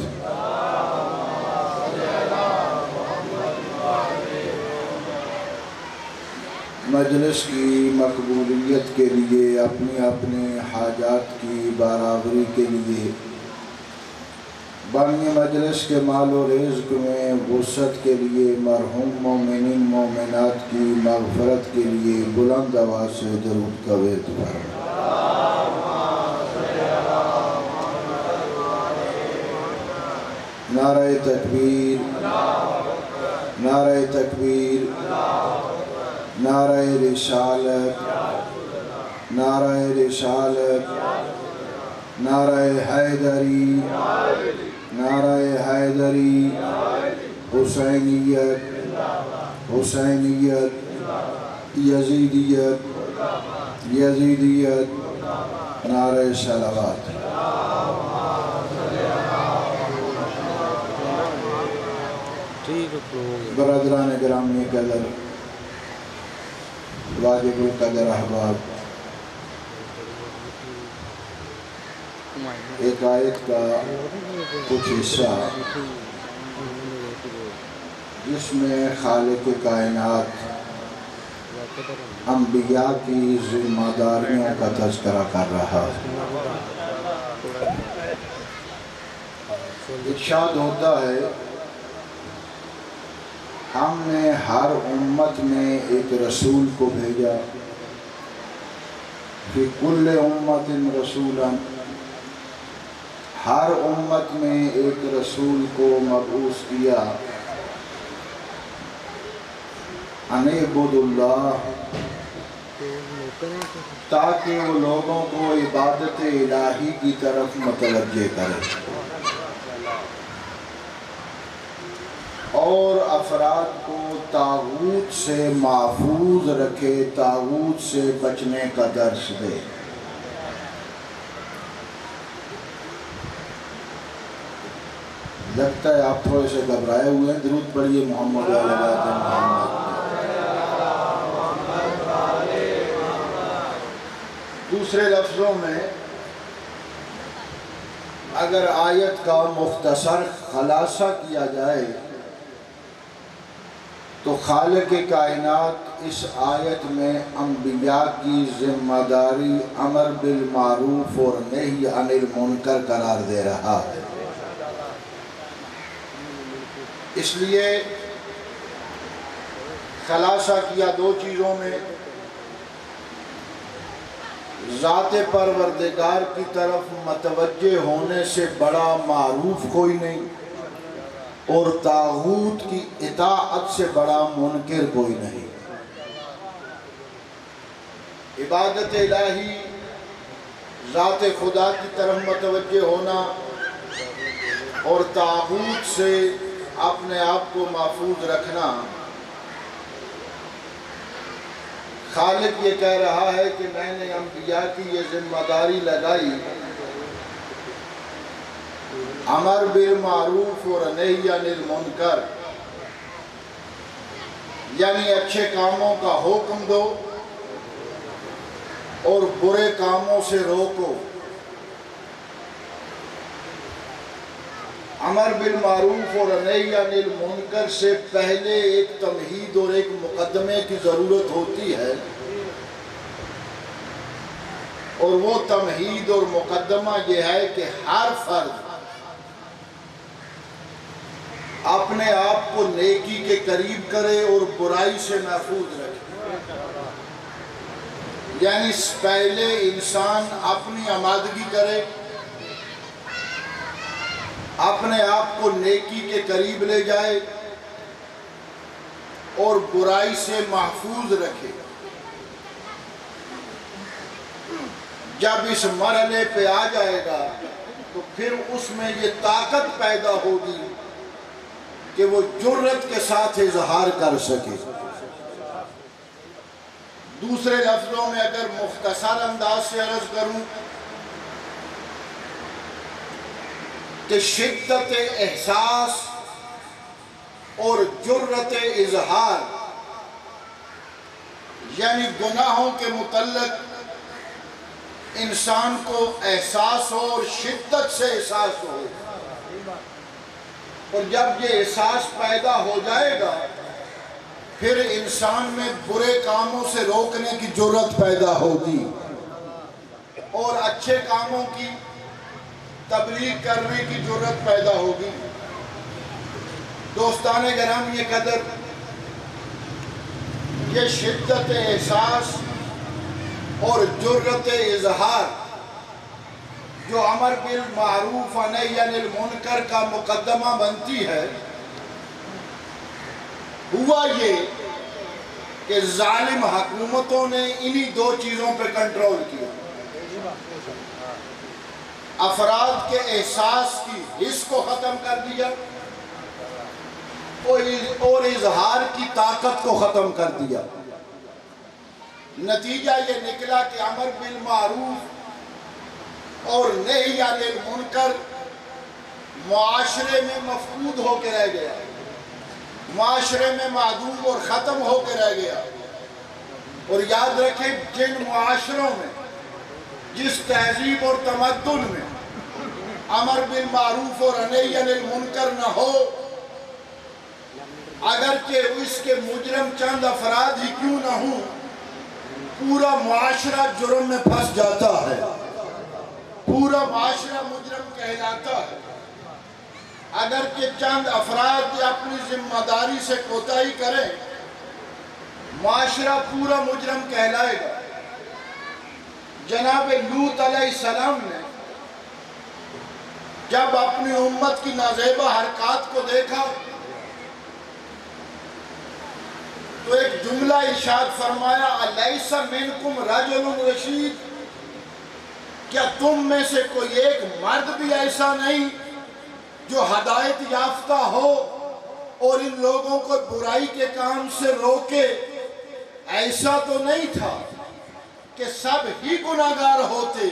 صلوات۔ مجلس کی مقبولیت کے لیے، اپنے اپنے حاجات کی برابری کے لیے، بانی مجلس کے مال و رزق میں وسعت کے لیے، مرحوم مومنین مومنات کی مغفرت کے لیے بلند آواز سے درود کا ورد فرمائیں۔ نعرہ تکبیر، نعرہ تکبیر، نعرہ رسالت، نعرہ رسالت، نعرہ حیدری، نعرہ حیدری، حسینیت، حسینیت، یزیدیت، یزیدیت، نعرہ صلوات۔ برادران گرامی قدر، واجب القدر احباب، ایک آیت کا کچھ حصہ جس میں خالق کائنات انبیاء کی ذمہ داریوں کا تذکرہ کر رہا ہے۔ ارشاد ہوتا ہے، ہم نے ہر امت میں ایک رسول کو بھیجا، فی کل امت رسولا، ہر امت میں ایک رسول کو مبعوث کیا، ان اعبدوا اللہ، تاکہ وہ لوگوں کو عبادت الہی کی طرف متوجہ کرے اور افراد کو طاغوت سے محفوظ رکھے، طاغوت سے بچنے کا درس دے۔ لگتا ہے آپ تھوڑے سے گھبرائے ہوئے ہیں، درود پڑھیے محمد علیہ محمد۔ دوسرے لفظوں میں اگر آیت کا مختصر خلاصہ کیا جائے تو خالق کائنات اس آیت میں انبیاء کی ذمہ داری امر بالمعروف اور نہی عن المنکر قرار دے رہا ہے۔ اس لیے خلاصہ کیا دو چیزوں میں، ذات پروردگار کی طرف متوجہ ہونے سے بڑا معروف کوئی نہیں، اور طاغوت کی اطاعت سے بڑا منکر کوئی نہیں۔ عبادت الہی، ذات خدا کی طرف متوجہ ہونا اور طاغوت سے اپنے آپ کو محفوظ رکھنا، خالق یہ کہہ رہا ہے کہ میں نے انبیاء کی یہ ذمہ داری لگائی، امر بالمعروف اور نہی عن المنکر، یعنی اچھے کاموں کا حکم دو اور برے کاموں سے روکو۔ امر بالمعروف اور نہی عن المنکر سے پہلے ایک تمہید اور ایک مقدمے کی ضرورت ہوتی ہے، اور وہ تمہید اور مقدمہ یہ ہے کہ ہر فرد اپنے آپ کو نیکی کے قریب کرے اور برائی سے محفوظ رکھے۔ یعنی پہلے انسان اپنی آمادگی کرے، اپنے آپ کو نیکی کے قریب لے جائے اور برائی سے محفوظ رکھے۔ جب اس مرحلے پہ آ جائے گا تو پھر اس میں یہ طاقت پیدا ہوگی کہ وہ جرأت کے ساتھ اظہار کر سکے۔ دوسرے لفظوں میں اگر مختصر انداز سے عرض کروں کہ شدت احساس اور جرأت اظہار، یعنی گناہوں کے متعلق انسان کو احساس ہو اور شدت سے احساس ہو اور جب یہ احساس پیدا ہو جائے گا پھر انسان میں برے کاموں سے روکنے کی جرات پیدا ہوگی اور اچھے کاموں کی تبلیغ کرنے کی جرات پیدا ہوگی۔ دوستان گرامی یہ قدر، یہ شدت احساس اور جرت اظہار جو امر بالمعروف و نہی عن المنکر کا مقدمہ بنتی ہے، ہوا یہ کہ ظالم حکومتوں نے انہی دو چیزوں پہ کنٹرول کیا، افراد کے احساس کی حس کو ختم کر دیا اور اظہار کی طاقت کو ختم کر دیا۔ نتیجہ یہ نکلا کہ امر بالمعروف اور نہی عن المنکر معاشرے میں مفقود ہو کے رہ گیا، معاشرے میں معدوم اور ختم ہو کے رہ گیا۔ اور یاد رکھیں، جن معاشروں میں، جس تہذیب اور تمدن میں امر بالمعروف اور نہی عن المنکر نہ ہو، اگرچہ اس کے مجرم چند افراد ہی کیوں نہ ہوں، پورا معاشرہ جرم میں پھنس جاتا ہے، پورا معاشرہ مجرم کہلاتا ہے۔ اگرچہ چند افراد اپنی ذمہ داری سے کوتاہی کریں، معاشرہ پورا مجرم کہلائے گا۔ جناب لوط علیہ السلام نے جب اپنی امت کی نازیبہ حرکات کو دیکھا تو ایک جملہ ارشاد فرمایا، الیس منکم رجل رشید، کیا تم میں سے کوئی ایک مرد بھی ایسا نہیں جو ہدایت یافتہ ہو اور ان لوگوں کو برائی کے کام سے روکے؟ ایسا تو نہیں تھا کہ سب ہی گناہگار ہوتے،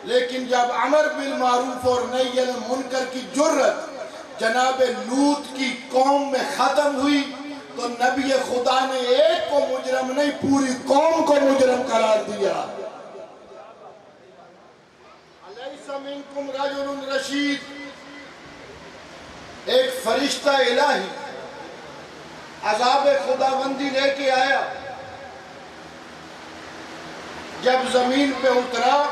لیکن جب امر بالمعروف اور نہی عن المنکر کی جرت جناب لوط کی قوم میں ختم ہوئی تو نبی خدا نے ایک کو مجرم نہیں، پوری قوم کو مجرم قرار دیا۔ الیس منکم رجل رشید، ایک فرشتہ الہی عذاب خداوندی لے کے آیا، جب زمین پہ اترا،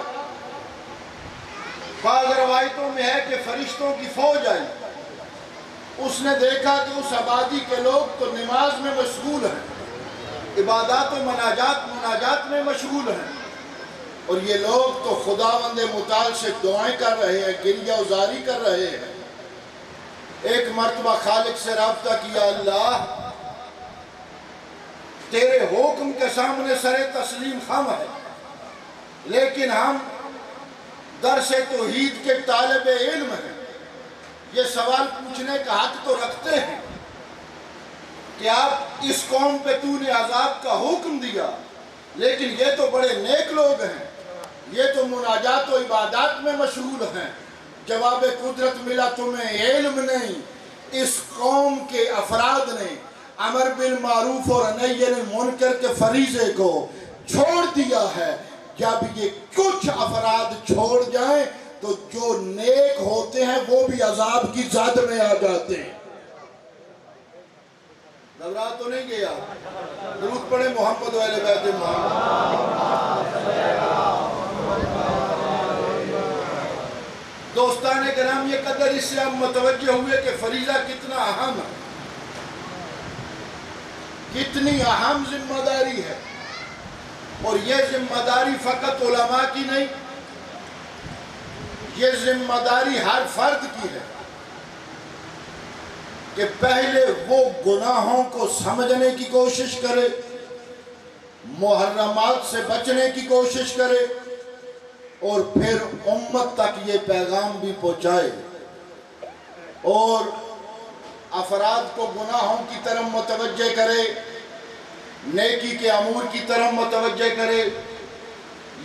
بعض روایتوں میں ہے کہ فرشتوں کی فوج آئی، اس نے دیکھا کہ اس آبادی کے لوگ تو نماز میں مشغول ہیں، عبادات و مناجات میں مشغول ہیں، اور یہ لوگ تو خداوند متعال سے دعائیں کر رہے ہیں، گریہ وزاری کر رہے ہیں۔ ایک مرتبہ خالق سے رابطہ کیا، اللہ تیرے حکم کے سامنے سر تسلیم خم ہے، لیکن ہم درس توحید کے طالب علم ہیں، یہ سوال پوچھنے کا حق تو رکھتے ہیں کہ آپ اس قوم پہ تو نے عذاب کا حکم دیا، لیکن یہ تو بڑے نیک لوگ ہیں، یہ تو مناجات و عبادات میں مشغول ہیں، جواب قدرت ملا تمہیں علم نہیں۔ اس قوم کے افراد نے امر بالمعروف اور نہی عن المنکر کے فریضے کو چھوڑ دیا ہے۔ جب یہ کچھ افراد چھوڑ جائیں تو جو نیک ہوتے ہیں وہ بھی عذاب کی زد میں آ جاتے ہیں۔ گھبرا تو نہیں گیا؟ درود پڑھیں محمد و اہل بیت محمد۔ دوستان کرام یہ قدر، اس سے ہم متوجہ ہوئے کہ فریضہ کتنا اہم ہے، کتنی اہم ذمہ داری ہے، اور یہ ذمہ داری فقط علماء کی نہیں، یہ ذمہ داری ہر فرد کی ہے کہ پہلے وہ گناہوں کو سمجھنے کی کوشش کرے، محرمات سے بچنے کی کوشش کرے، اور پھر امت تک یہ پیغام بھی پہنچائے اور افراد کو گناہوں کی طرف متوجہ کرے، نیکی کے امور کی طرف متوجہ کرے۔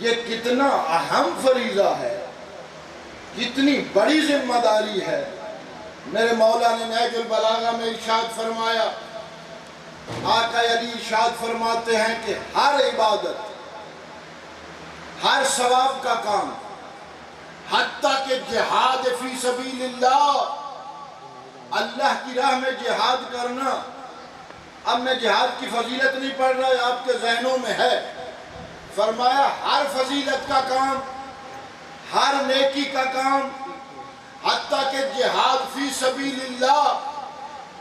یہ کتنا اہم فریضہ ہے، کتنی بڑی ذمہ داری ہے۔ میرے مولا نے نہج البلاغہ میں ارشاد فرمایا، آقا علی ارشاد فرماتے ہیں کہ ہر عبادت، ہر ثواب کا کام، حتیٰ کہ جہاد فی سبیل اللہ اللہ کی راہ میں جہاد کرنا، اب میں جہاد کی فضیلت نہیں پڑھ رہا، آپ کے ذہنوں میں ہے۔ فرمایا ہر فضیلت کا کام، ہر نیکی کا کام، حتیٰ کہ جہاد فی سبیل اللہ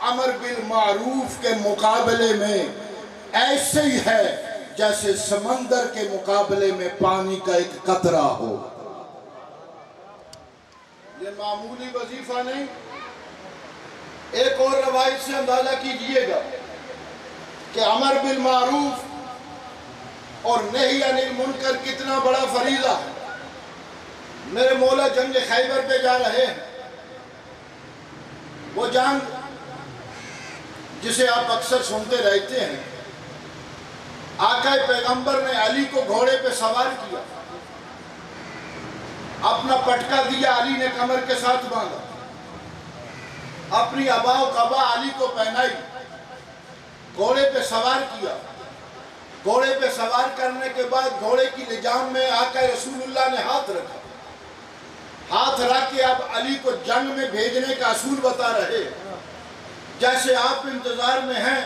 امر بالمعروف کے مقابلے میں ایسے ہی ہے جیسے سمندر کے مقابلے میں پانی کا ایک قطرہ ہو۔ یہ معمولی وظیفہ نہیں۔ ایک اور روایت سے اندازہ کیجئے گا کہ امر بالمعروف اور نہی عن المنکر کتنا بڑا فریضہ ہے۔ میرے مولا جنگ خیبر پہ جا رہے ہیں، وہ جنگ جسے آپ اکثر سنتے رہتے ہیں۔ آقا پیغمبر نے علی کو گھوڑے پہ سوار کیا، اپنا پٹکا دیا، علی نے کمر کے ساتھ باندھا، اپنی عبا و قبا علی کو پہنائی، گھوڑے پہ سوار کیا۔ گھوڑے پہ سوار کرنے کے بعد گھوڑے کی لجام میں آقا رسول اللہ نے ہاتھ رکھا، ہاتھ رکھ کے اب علی کو جنگ میں بھیجنے کا اصول بتا رہے۔ جیسے آپ انتظار میں ہیں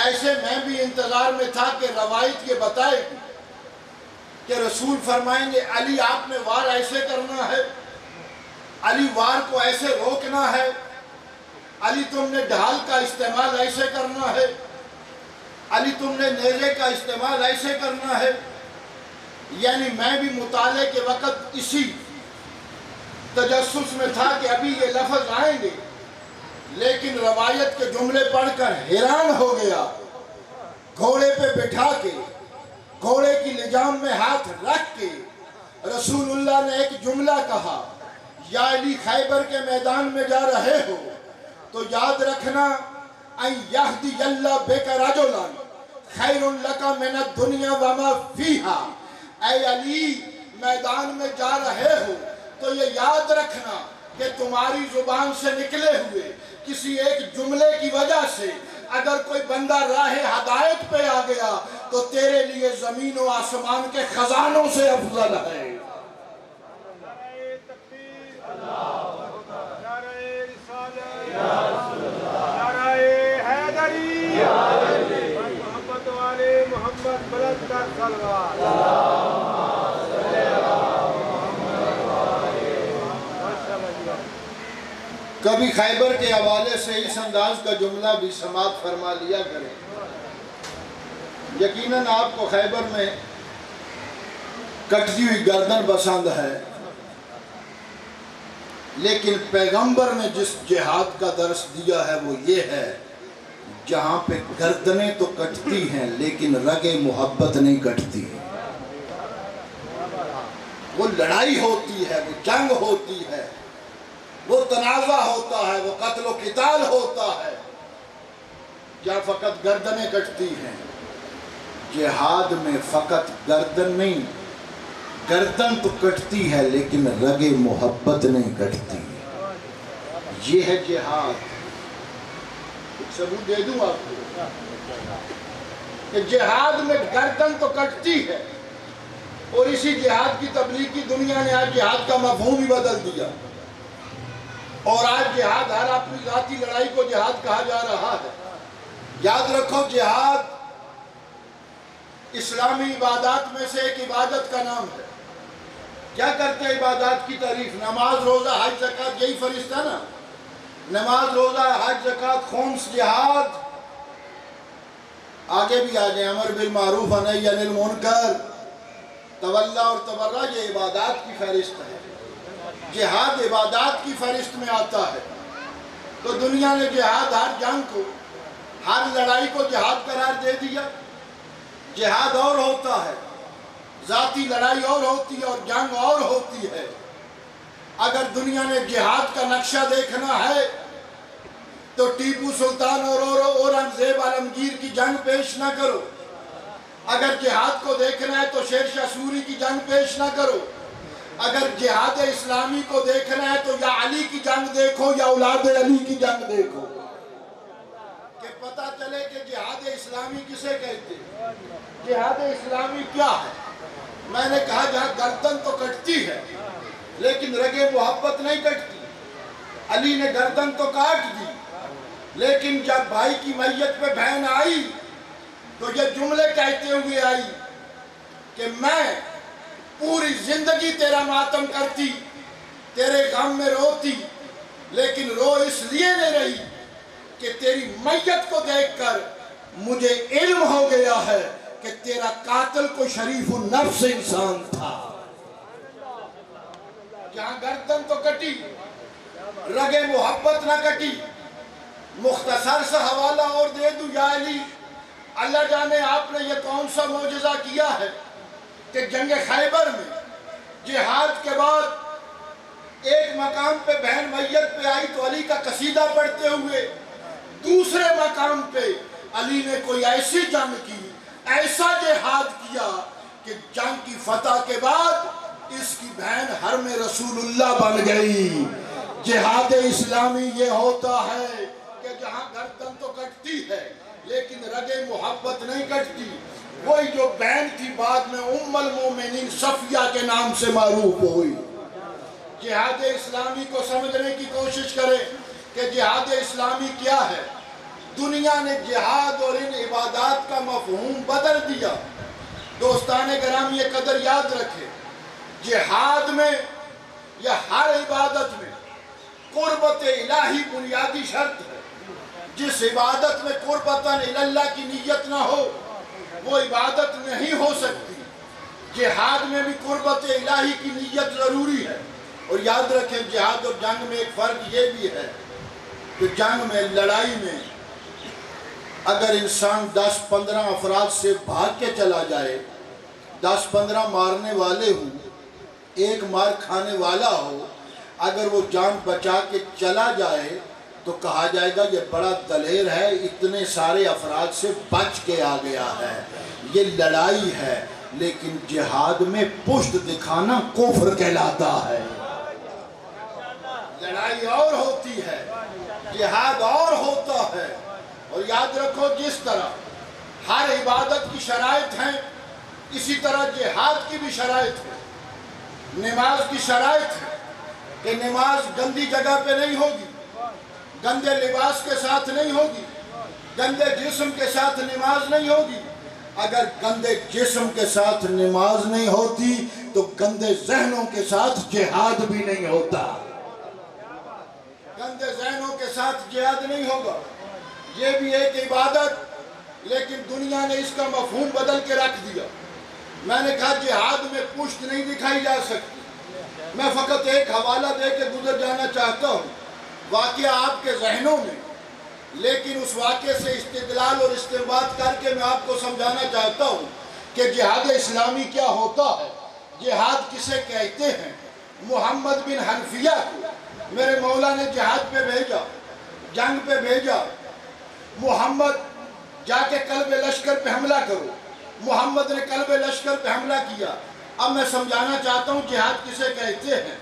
ایسے میں بھی انتظار میں تھا کہ روایت یہ بتائے کہ رسول فرمائیں گے علی آپ نے وار ایسے کرنا ہے، علی وار کو ایسے روکنا ہے، علی تم نے ڈھال کا استعمال ایسے کرنا ہے، علی تم نے نیزے کا استعمال ایسے کرنا ہے۔ یعنی میں بھی مطالعے کے وقت اسی تجسس میں تھا کہ ابھی یہ لفظ آئیں گے، لیکن روایت کے جملے پڑھ کر حیران ہو گیا۔ گھوڑے پہ بٹھا کے، گھوڑے کی لجام میں ہاتھ رکھ کے رسول اللہ نے ایک جملہ کہا، یا علی خیبر کے میدان میں جا رہے ہو تو یاد رکھنا ان یہدی اللہ بک رجلا خیر لک من الدنیا وما فیہا۔ اے علی میدان میں جا رہے ہو تو یہ یاد رکھنا کہ تمہاری زبان سے نکلے ہوئے کسی ایک جملے کی وجہ سے اگر کوئی بندہ راہ ہدایت پہ آ گیا تو تیرے لیے زمین و آسمان کے خزانوں سے افضل ہے۔ کبھی خیبر کے حوالے سے اس انداز کا جملہ بھی سماعت فرما لیا کریں۔ یقیناً آپ کو خیبر میں کٹتی ہوئی گردن پسند ہے، لیکن پیغمبر نے جس جہاد کا درس دیا ہے وہ یہ ہے جہاں پہ گردنیں تو کٹتی ہیں لیکن رگیں محبت نہیں کٹتی۔ وہ لڑائی ہوتی ہے، وہ جنگ ہوتی ہے، وہ تنازع ہوتا ہے، وہ قتل و قتال ہوتا ہے، کیا فقط گردنیں کٹتی ہیں؟ جہاد میں فقط گردن نہیں، گردن تو کٹتی ہے لیکن رگ محبت نہیں کٹتی۔ یہ ہے جہاد۔ ایک ثبوت دے دوں آپ کو کہ جہاد میں گردن تو کٹتی ہے، اور اسی جہاد کی تبلیغ کی دنیا نے آج جہاد کا مفہوم ہی بدل دیا، اور آج جہاد ہر اپنی ذاتی لڑائی کو جہاد کہا جا رہا ہے۔ یاد رکھو جہاد اسلامی عبادات میں سے ایک عبادت کا نام ہے۔ کیا کرتے ہیں عبادات کی تعریف؟ نماز، روزہ، حج، زکوٰۃ، یہی فرشتہ نا؟ نماز، روزہ، حج، زکوٰۃ، خمس، جہاد، آگے بھی آ جائیں، امر بالمعروف و نہی عن المنکر، تولا اور تبرع، یہ عبادات کی فہرست ہے۔ جہاد عبادات کی فہرست میں آتا ہے، تو دنیا نے جہاد ہر جنگ کو، ہر لڑائی کو جہاد قرار دے دیا۔ جہاد اور ہوتا ہے، ذاتی لڑائی اور ہوتی ہے اور جنگ اور ہوتی ہے۔ اگر دنیا نے جہاد کا نقشہ دیکھنا ہے تو ٹیپو سلطان اور اورنگزیب عالمگیر کی جنگ پیش نہ کرو۔ اگر جہاد کو دیکھنا ہے تو شیر شاہ سوری کی جنگ پیش نہ کرو۔ اگر جہاد اسلامی کو دیکھنا ہے تو یا علی کی جنگ دیکھو یا اولاد علی کی جنگ دیکھو، کہ پتہ چلے کہ جہاد اسلامی کسے کہتے ہیں، جہاد اسلامی کیا ہے۔ میں نے کہا جہاں گردن تو کٹتی ہے لیکن رگ محبت نہیں کٹتی، علی نے گردن تو کاٹ دی، لیکن جب بھائی کی میت پہ بہن آئی تو یہ جملے کہتے ہوئے آئی کہ میں پوری زندگی تیرا ماتم کرتی، تیرے غم میں روتی، لیکن رو اس لیے نہیں رہی کہ تیری میت کو دیکھ کر مجھے علم ہو گیا ہے کہ تیرا قاتل کو شریف النفس انسان تھا۔ جہاں گردن تو کٹی، رگ محبت نہ کٹی۔ مختصر سا حوالہ اور دے دوں یا علی، اللہ جانے آپ نے یہ کون سا معجزہ کیا ہے کہ جنگ خیبر میں جہاد کے بعد ایک مقام پہ بہن میت پہ آئی تو علی کا قصیدہ پڑھتے ہوئے دوسرے مقام پہ علی نے کوئی ایسی جنگ کی، ایسا جہاد کیا کہ جنگ کی فتح کے بعد اس کی بہن حرم رسول اللہ بن گئی۔ جہاد اسلامی یہ ہوتا ہے کہ جہاں گردن تو کٹتی ہے لیکن رگ محبت نہیں کٹتی۔ وہی جو بہن تھی بعد میں ام المومنین صفیہ کے نام سے معروف ہوئی۔ جہاد اسلامی کو سمجھنے کی کوشش کریں کہ جہاد اسلامی کیا ہے۔ دنیا نے جہاد اور ان عبادات کا مفہوم بدل دیا۔ دوستان گرامی یہ قدر یاد رکھے، جہاد میں یا ہر عبادت میں قربت الہی بنیادی شرط ہے۔ جس عبادت میں قربتاً اللہ کی نیت نہ ہو وہ عبادت نہیں ہو سکتی۔ جہاد میں بھی قربت الہی کی نیت ضروری ہے۔ اور یاد رکھیں جہاد اور جنگ میں ایک فرق یہ بھی ہے کہ جنگ میں، لڑائی میں اگر انسان 10-15 افراد سے بھاگ کے چلا جائے، 10-15 مارنے والے ہوں، ایک مار کھانے والا ہو، اگر وہ جان بچا کے چلا جائے تو کہا جائے گا یہ بڑا دلیر ہے، اتنے سارے افراد سے بچ کے آ گیا ہے۔ یہ لڑائی ہے، لیکن جہاد میں پشت دکھانا کفر کہلاتا ہے۔ لڑائی اور ہوتی ہے، جہاد اور ہوتا ہے۔ اور یاد رکھو جس طرح ہر عبادت کی شرائط ہیں اسی طرح جہاد کی بھی شرائط ہے۔ نماز کی شرائط ہے کہ نماز گندی جگہ پہ نہیں ہوگی، گندے لباس کے ساتھ نہیں ہوگی، گندے جسم کے ساتھ نماز نہیں ہوگی۔ اگر گندے جسم کے ساتھ نماز نہیں ہوتی تو گندے ذہنوں کے ساتھ جہاد بھی نہیں ہوتا۔ گندے ذہنوں کے ساتھ جہاد نہیں ہوگا۔ یہ بھی ایک عبادت، لیکن دنیا نے اس کا مفہوم بدل کے رکھ دیا۔ میں نے کہا جہاد میں پشت نہیں دکھائی جا سکتی۔ میں فقط ایک حوالہ دے کے گزر جانا چاہتا ہوں، واقعہ آپ کے ذہنوں میں، لیکن اس واقعے سے استدلال اور استنباط کر کے میں آپ کو سمجھانا چاہتا ہوں کہ جہاد اسلامی کیا ہوتا ہے، جہاد کسے کہتے ہیں۔ محمد بن حنفیہ کو میرے مولا نے جہاد پہ بھیجا، جنگ پہ بھیجا۔ محمد جا کے قلب لشکر پہ حملہ کرو۔ محمد نے قلب لشکر پہ حملہ کیا۔ اب میں سمجھانا چاہتا ہوں جہاد کسے کہتے ہیں،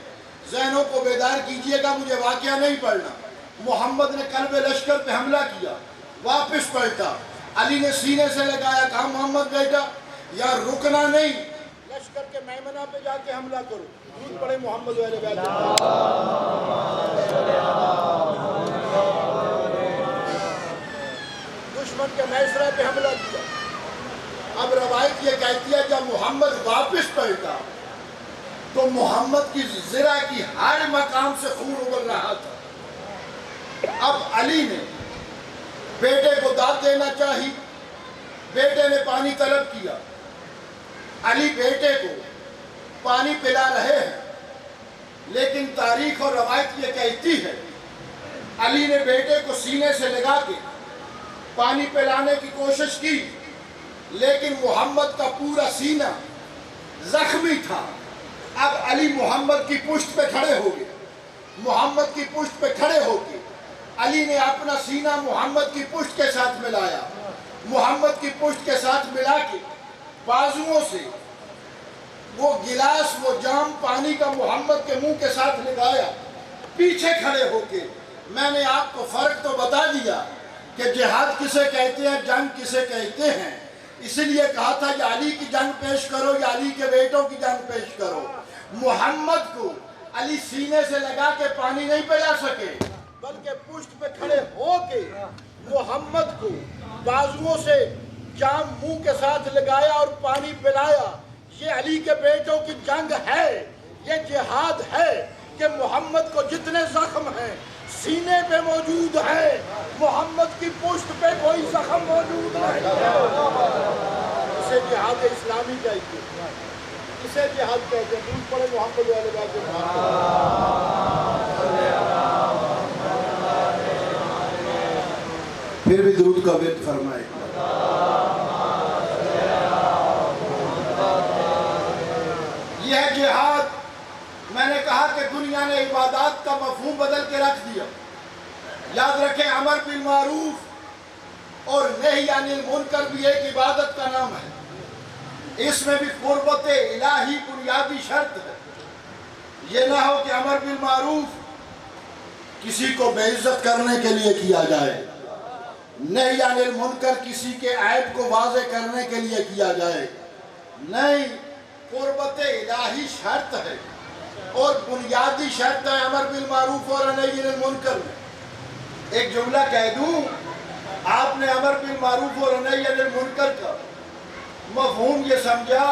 ذہنوں کو بیدار کیجئے گا، مجھے واقعہ نہیں پڑھنا۔ محمد نے قلب لشکر پہ حملہ کیا، واپس پلٹا، علی نے سینے سے لگایا، کہا محمد بیٹا یا رکنا نہیں، لشکر کے میمنہ پہ جا کے حملہ کرو۔ درود پڑھے محمد وعلیہ وسلم۔ دشمن کے میسرہ پہ حملہ کیا۔ اب روایت یہ کہتی ہے جب محمد واپس پلٹا تو محمد کی زرہ کی ہر مقام سے خون ابل رہا تھا۔ اب علی نے بیٹے کو داد دینا چاہی، بیٹے نے پانی طلب کیا۔ علی بیٹے کو پانی پلا رہے ہیں، لیکن تاریخ اور روایت یہ کہتی ہے علی نے بیٹے کو سینے سے لگا کے پانی پلانے کی کوشش کی، لیکن محمد کا پورا سینہ زخمی تھا۔ اب علی محمد کی پشت پہ کھڑے ہو گئے، محمد کی پشت پہ کھڑے ہو کے علی نے اپنا سینہ محمد کی پشت کے ساتھ ملایا، محمد کی پشت کے ساتھ ملا کے بازوؤں سے وہ گلاس، وہ جام پانی کا محمد کے منہ کے ساتھ لگایا، پیچھے کھڑے ہو کے میں نے آپ کو فرق تو بتا دیا کہ جہاد کسے کہتے ہیں، جنگ کسے کہتے ہیں۔ اس لیے کہا تھا یا علی کی جنگ پیش کرو یا علی کے بیٹوں کی جنگ پیش کرو۔ محمد کو علی سینے سے لگا کے پانی نہیں پلا سکے، بلکہ پشت پہ کھڑے ہو کے محمد کو بازوؤں سے جام منہ کے ساتھ لگایا اور پانی پلایا۔ یہ علی کے بیٹوں کی جنگ ہے، یہ جہاد ہے کہ محمد کو جتنے زخم ہیں سینے پہ موجود ہے، محمد کی پشت پہ کوئی زخم موجود نہیں ہے۔ اسے جہاد اسلامی کہتے ہیں، اسے جہاد کہتے ہیں۔ درود پڑھے محمد والے بات۔ پھر بھی درود کا ورد فرمائے۔ یہ ہے جہاد۔ میں نے کہا کہ دنیا نے عبادات کا مفہوم بدل کے رکھ دیا۔ یاد رکھیں، امر بالمعروف اور نہی عن المنکر بھی ایک عبادت کا نام ہے۔ اس میں بھی قربت الہی بنیادی شرط ہے۔ یہ نہ ہو کہ امر بالمعروف کسی کو بے عزت کرنے کے لیے کیا جائے، نہی عن المنکر کسی کے عیب کو واضح کرنے کے لیے کیا جائے، نہیں، قربت الہی شرط ہے اور بنیادی شرط ہے امر بالمعروف اور نہی عن المنکر میں۔ ایک جملہ کہہ دوں، آپ نے امر بالمعروف اور نہی عن المنکر کا مفہوم یہ سمجھا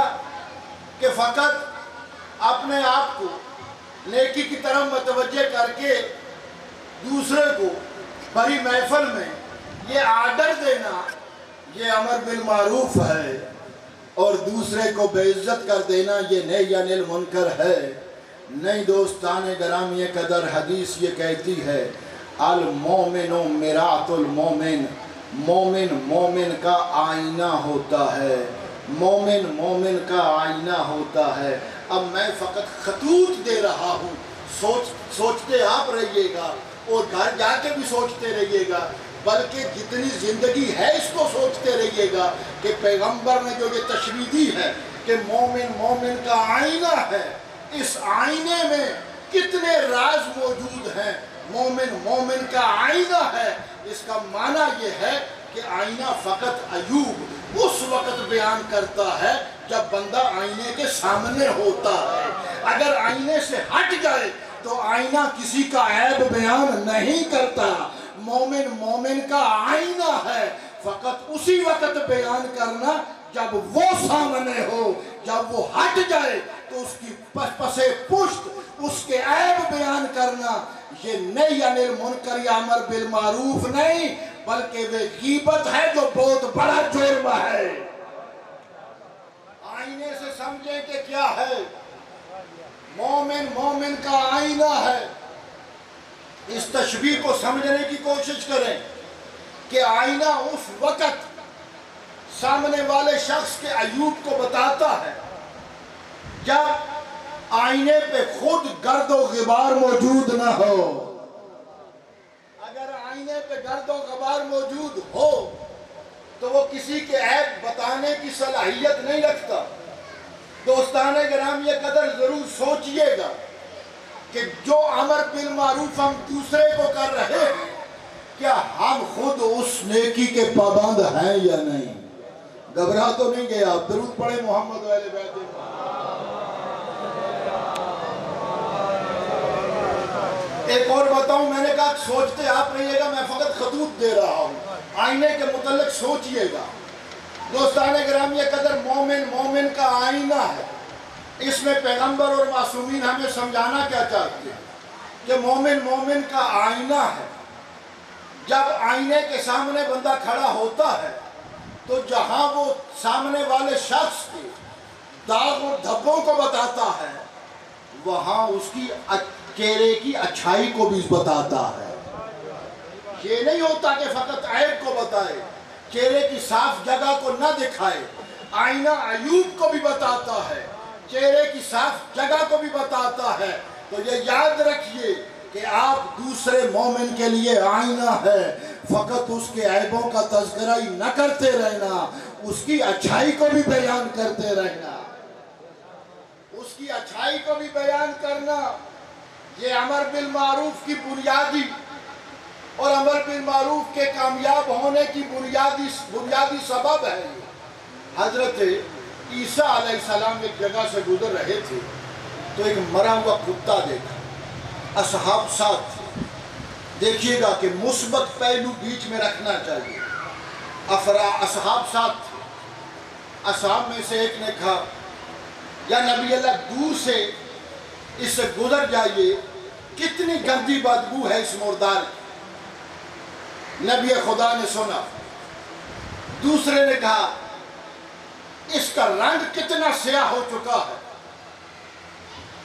کہ فقط اپنے آپ کو نیکی کی طرف متوجہ کر کے دوسرے کو بڑی محفل میں یہ آرڈر دینا یہ امر بالمعروف ہے، اور دوسرے کو بے عزت کر دینا یہ نہی عن المنکر ہے۔ نہیں دوستان گرامی قدر، حدیث یہ کہتی ہے المومن مرآۃ المومن، مومن مومن کا آئینہ ہوتا ہے، مومن مومن کا آئینہ ہوتا ہے۔ اب میں فقط خطوط دے رہا ہوں، سوچتے آپ رہیے گا اور گھر جا کے بھی سوچتے رہیے گا، بلکہ جتنی زندگی ہے اس کو سوچتے رہیے گا کہ پیغمبر نے جو یہ تشریح دی ہے کہ مومن مومن کا آئینہ ہے، اس آئینے میں کتنے راز موجود ہیں۔ مومن مومن کا آئینہ ہے، اس کا معنی یہ ہے کہ آئینہ فقط ایوب اس وقت بیان کرتا ہے جب بندہ آئینے کے سامنے ہوتا ہے۔ اگر آئینے سے ہٹ جائے تو آئینہ کسی کا عیب بیان نہیں کرتا۔ مومن مومن کا آئینہ ہے، فقط اسی وقت بیان کرنا جب وہ سامنے ہو، جب وہ ہٹ جائے تو اس کی پسے پشت اس کے عیب بیان کرنا یہ نہی عن المنکر یا امر بالمعروف نہیں، بلکہ وہ غیبت ہے جو بہت بڑا جرم ہے۔ آئینے سے سمجھیں کہ کیا ہے، مومن مومن کا آئینہ ہے۔ اس تشبیہ کو سمجھنے کی کوشش کریں کہ آئینہ اس وقت سامنے والے شخص کے عیوب کو بتاتا ہے جب آئینے پہ خود گرد و غبار موجود نہ ہو۔ اگر آئینے پہ گرد و غبار موجود ہو تو وہ کسی کے عیب بتانے کی صلاحیت نہیں رکھتا۔ دوستان گرامی قدر، ضرور سوچئے گا کہ جو امر بالمعروف ہم دوسرے کو کر رہے ہیں، کیا ہم خود اس نیکی کے پابند ہیں یا نہیں؟ گھبرا تو نہیں گیا؟ درود پڑھے محمد والے بیت۔ ایک اور بتاؤں، میں نے کہا سوچتے آپ رہیے گا، میں فقط خطوط دے رہا ہوں، آئینے کے متعلق سوچئے گا۔ دوستان گرامی قدر، مومن مومن کا آئینہ ہے۔ اس میں پیغمبر اور معصومین ہمیں سمجھانا کیا چاہتے ہیں کہ مومن مومن کا آئینہ ہے۔ جب آئینے کے سامنے بندہ کھڑا ہوتا ہے تو جہاں وہ سامنے والے شخص کے داغ اور دھبوں کو بتاتا ہے، وہاں اس کی چہرے کی اچھائی کو بھی بتاتا ہے۔ یہ نہیں ہوتا کہ فقط عیب کو بتائے، چہرے کی صاف جگہ کو نہ دکھائے۔ آئینہ عیوب کو بھی بتاتا ہے، چہرے کی صاف جگہ کو بھی بتاتا ہے۔ تو یہ یاد رکھیے کہ آپ دوسرے مومن کے لیے آئینہ ہے، فقط اس کے عیبوں کا تذکرہ ہی نہ کرتے رہنا، اس کی اچھائی کو بھی بیان کرتے رہنا، اس کی اچھائی کو بھی بیان کرنا۔ یہ امر بالمعروف کی بنیادی اور امر بالمعروف کے کامیاب ہونے کی بنیادی سبب ہے۔ حضرت عیسیٰ علیہ السلام ایک جگہ سے گزر رہے تھے، تو ایک مرا ہوا کتا دیکھا، اصحاب ساتھ تھے۔ دیکھیے گا کہ مثبت پہلو بیچ میں رکھنا چاہیے۔ اصحاب ساتھ تھے۔ اصحاب میں سے ایک نے کہا یا نبی اللہ دور سے اس سے گزر جائیے، کتنی گندی بدبو ہے اس مردار کی۔ نبی خدا نے سنا۔ دوسرے نے کہا اس کا رنگ کتنا سیاہ ہو چکا ہے۔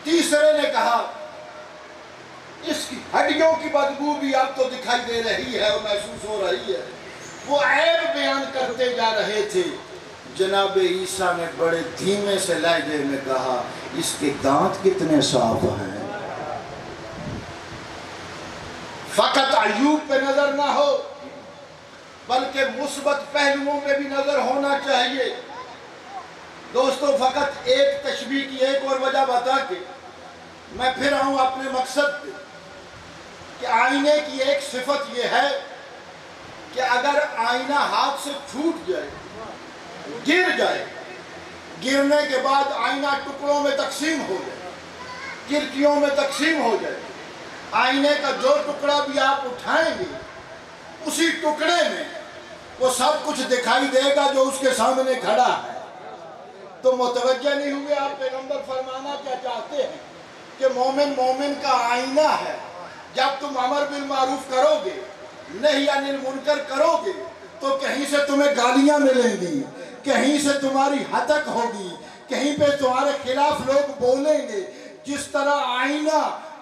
تیسرے نے کہا اس کی ہڈیوں کی بدبو بھی اب تو دکھائی دے رہی ہے اور محسوس ہو رہی ہے۔ وہ عیب بیان کرتے جا رہے تھے۔ جناب عیسیٰ نے بڑے دھیمے سے لہجے میں کہا اس کے دانت کتنے صاف ہیں۔ فقط عیوب پہ نظر نہ ہو بلکہ مثبت پہلوؤں پہ بھی نظر ہونا چاہیے۔ دوستو فقط ایک تشبیہ کی ایک اور وجہ بتا کے میں پھر آؤں اپنے مقصد پہ کہ آئینے کی ایک صفت یہ ہے کہ اگر آئینہ ہاتھ سے چھوٹ جائے، گر جائے، گرنے کے بعد آئینہ ٹکڑوں میں تقسیم ہو جائے، کرکیوں میں تقسیم ہو جائے، آئینے کا جو ٹکڑا بھی آپ اٹھائیں گے اسی ٹکڑے میں وہ سب کچھ دکھائی دے گا جو اس کے سامنے کھڑا ہے۔ تو متوجہ نہیں ہوئے آپ پیغمبر فرمانا کیا چاہتے ہیں کہ مومن مومن کا آئینہ ہے۔ جب تم امر بالمعروف کرو گے، نہی عن المنکر کرو گے تو کہیں سے تمہیں گالیاں ملیں گی، کہیں سے تمہاری ہتک ہوگی، کہیں پہ تمہارے خلاف لوگ بولیں گے۔ جس طرح آئینہ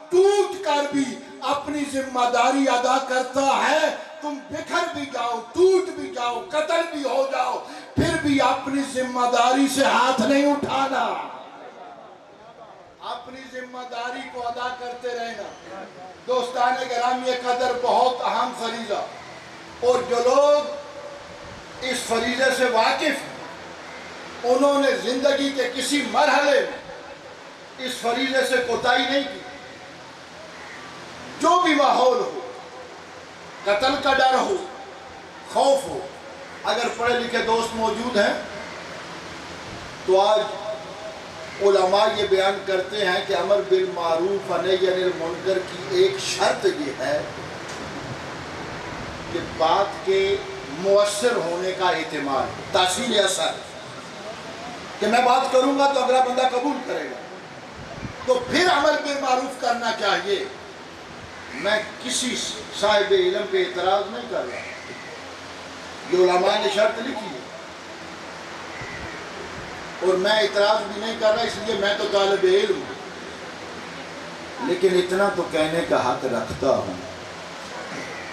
ٹوٹ کر بھی اپنی ذمہ داری ادا کرتا ہے، تم بکھر بھی جاؤ، ٹوٹ بھی جاؤ، قتل بھی ہو جاؤ، پھر بھی اپنی ذمہ داری سے ہاتھ نہیں اٹھانا، اپنی ذمہ داری کو ادا کرتے رہنا۔ دوستان گرامی قدر بہت اہم فریضہ، اور جو لوگ اس فریضے سے واقف ہیں انہوں نے زندگی کے کسی مرحلے میں اس فریضے سے کوتاہی نہیں کی۔ جو بھی ماحول ہو، قتل کا ڈر ہو، خوف ہو، اگر پڑھے لکھے دوست موجود ہیں تو آج علماء یہ بیان کرتے ہیں کہ امر بالمعروف و نہی عن المنکر کی ایک شرط یہ ہے کہ بات کے مؤثر ہونے کا احتمال، تاثیر اثر، کہ میں بات کروں گا تو اگلا بندہ قبول کرے گا، تو پھر امر بالمعروف کرنا چاہیے۔ میں کسی صاحب علم پہ اعتراض نہیں کر رہا، یہ علماء نے شرط لکھی ہے اور میں اعتراض بھی نہیں کر رہا، اس لیے میں تو طالب علم ہوں، لیکن اتنا تو کہنے کا حق رکھتا ہوں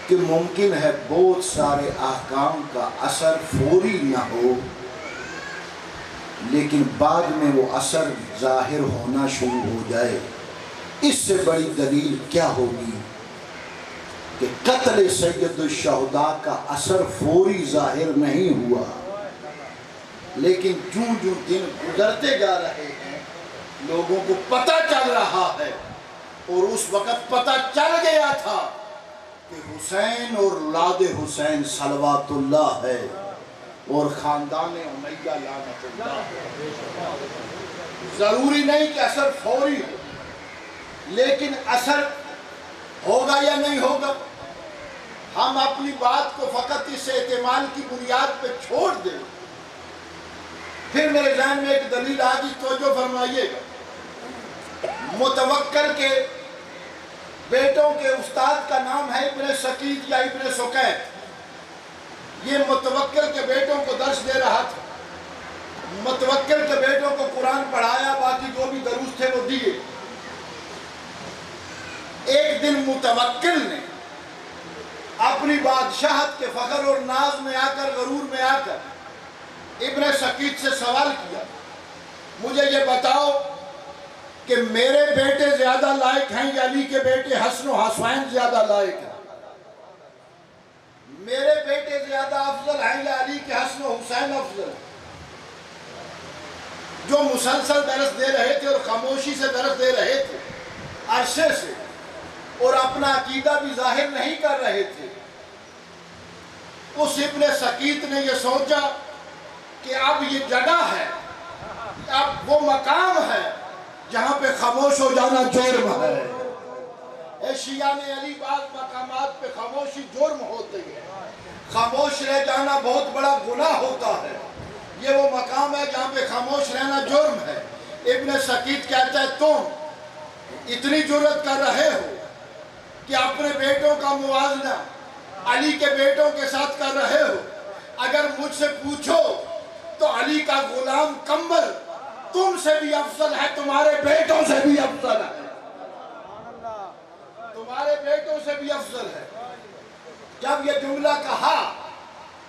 کہ ممکن ہے بہت سارے احکام کا اثر فوری نہ ہو لیکن بعد میں وہ اثر ظاہر ہونا شروع ہو جائے۔ اس سے بڑی دلیل کیا ہوگی کہ قتل سید الشہداء کا اثر فوری ظاہر نہیں ہوا، لیکن جوں جوں دن گزرتے جا رہے ہیں لوگوں کو پتہ چل رہا ہے، اور اس وقت پتہ چل گیا تھا کہ حسین اور اولاد حسین صلوات اللہ ہے اور خاندان امیہ لعنت اللہ ہے۔ ضروری نہیں کہ اثر فوری ہو، لیکن اثر ہوگا یا نہیں ہوگا، ہم اپنی بات کو فقط اس احتمال کی بنیاد پہ چھوڑ دیں۔ پھر میرے ذہن میں ایک دلیل آگئی، توجہ فرمائیے گا۔ متوکل کے بیٹوں کے استاد کا نام ہے ابن سقیط یا ابن سقیط۔ یہ متوکل کے بیٹوں کو درس دے رہا تھا، متوکل کے بیٹوں کو قرآن پڑھایا، باقی جو بھی دروس تھے وہ دیے۔ ایک دن متوکل نے اپنی بادشاہت کے فخر اور ناز میں آ کر، غرور میں آ کر ابن سقیط سے سوال کیا، مجھے یہ بتاؤ کہ میرے بیٹے زیادہ لائق ہیں یا علی کے بیٹے حسن و حسین زیادہ لائق ہیں؟ میرے بیٹے زیادہ افضل ہیں یا علی کے حسن و حسین افضل ہیں؟ جو مسلسل درس دے رہے تھے اور خاموشی سے درس دے رہے تھے عرصے سے، اور اپنا عقیدہ بھی ظاہر نہیں کر رہے تھے، اس ابن سقیط نے یہ سوچا کہ اب یہ جگہ ہے، اب وہ مقام ہے جہاں پہ خاموش ہو جانا جرم ہے۔ اے شیعہ نے علی بعض مقامات پہ خاموشی جرم ہوتے ہیں، خاموش رہ جانا بہت بڑا گناہ ہوتا ہے۔ یہ وہ مقام ہے جہاں پہ خاموش رہنا جرم ہے۔ ابن سقیط کہتا ہے تم اتنی جرت کر رہے ہو کہ اپنے بیٹوں کا موازنہ علی کے بیٹوں کے ساتھ کر رہے ہو۔ اگر مجھ سے پوچھو تو علی کا غلام کمبر تم سے بھی افضل ہے، تمہارے بیٹوں سے بھی افضل ہے، تمہارے بیٹوں سے بھی افضل ہے۔ جب یہ جملہ کہا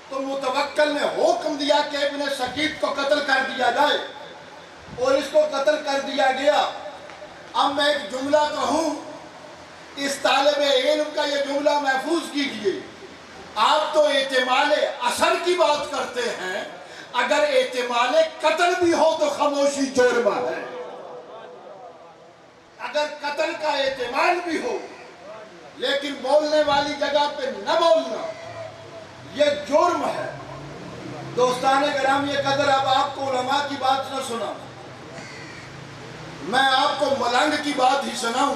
تو متوکل نے حکم دیا کہ ابن سقیط کو قتل کر دیا جائے، اور اس کو قتل کر دیا گیا۔ اب میں ایک جملہ کہوں، اس طالب علم کا یہ جملہ محفوظ کیجئے۔ آپ تو احتمال اثر کی بات کرتے ہیں، اگر احتمال قتل بھی ہو تو خاموشی جرم ہے۔ اگر قتل کا احتمال بھی ہو لیکن بولنے والی جگہ پہ نہ بولنا، یہ جرم ہے۔ دوستان گرامی قدر، اب آپ کو علماء کی بات نہ سنا، میں آپ کو ملنگ کی بات ہی سناؤں